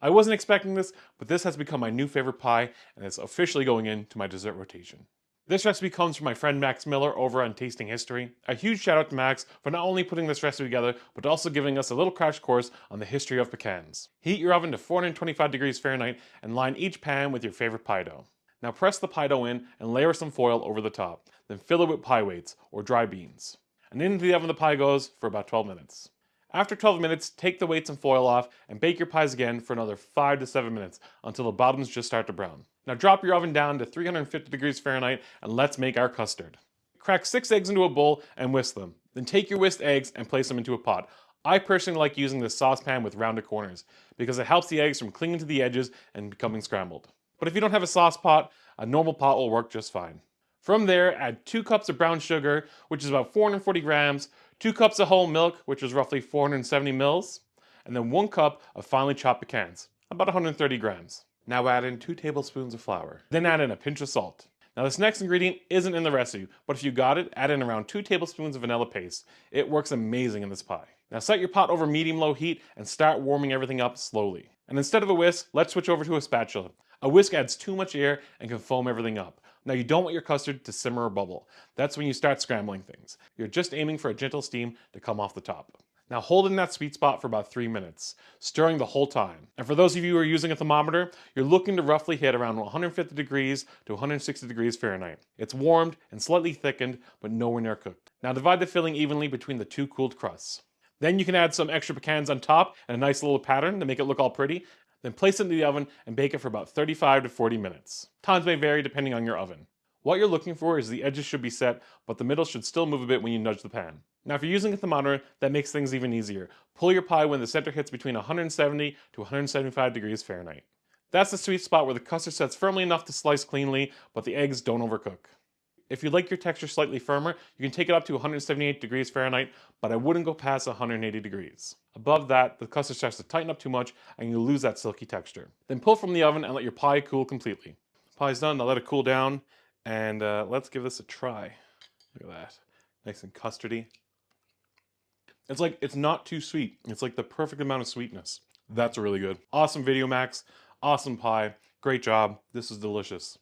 I wasn't expecting this, but this has become my new favorite pie, and it's officially going into my dessert rotation. This recipe comes from my friend Max Miller over on Tasting History. A huge shout out to Max for not only putting this recipe together, but also giving us a little crash course on the history of pecans. Heat your oven to 425 degrees Fahrenheit and line each pan with your favorite pie dough. Now press the pie dough in and layer some foil over the top, then fill it with pie weights, or dry beans. And into the oven the pie goes for about 12 minutes. After 12 minutes, take the weights and foil off and bake your pies again for another 5 to 7 minutes until the bottoms just start to brown. Now drop your oven down to 350 degrees Fahrenheit and let's make our custard. Crack 6 eggs into a bowl and whisk them. Then take your whisked eggs and place them into a pot. I personally like using this saucepan with rounded corners because it helps the eggs from clinging to the edges and becoming scrambled. But if you don't have a sauce pot, a normal pot will work just fine. From there, add 2 cups of brown sugar, which is about 440 grams, 2 cups of whole milk, which is roughly 470 mils, and then 1 cup of finely chopped pecans, about 130 grams. Now add in 2 tablespoons of flour. Then add in a pinch of salt. Now this next ingredient isn't in the recipe, but if you got it, add in around 2 tablespoons of vanilla paste. It works amazing in this pie. Now set your pot over medium-low heat and start warming everything up slowly. And instead of a whisk, let's switch over to a spatula. A whisk adds too much air and can foam everything up. Now you don't want your custard to simmer or bubble. That's when you start scrambling things. You're just aiming for a gentle steam to come off the top. Now hold in that sweet spot for about 3 minutes, stirring the whole time. And for those of you who are using a thermometer, you're looking to roughly hit around 150 degrees to 160 degrees Fahrenheit. It's warmed and slightly thickened, but nowhere near cooked. Now divide the filling evenly between the 2 cooled crusts. Then you can add some extra pecans on top and a nice little pattern to make it look all pretty. Then place it in the oven and bake it for about 35 to 40 minutes. Times may vary depending on your oven. What you're looking for is the edges should be set, but the middle should still move a bit when you nudge the pan. Now if you're using a thermometer, that makes things even easier. Pull your pie when the center hits between 170 to 175 degrees Fahrenheit. That's the sweet spot where the custard sets firmly enough to slice cleanly, but the eggs don't overcook. If you like your texture slightly firmer, you can take it up to 178 degrees Fahrenheit, but I wouldn't go past 180 degrees. Above that, the custard starts to tighten up too much and you lose that silky texture. Then pull from the oven and let your pie cool completely. Pie's done, now let it cool down, and let's give this a try. Look at that, nice and custardy. It's not too sweet. It's like the perfect amount of sweetness. That's really good. Awesome video, Max. Awesome pie. Great job. This is delicious.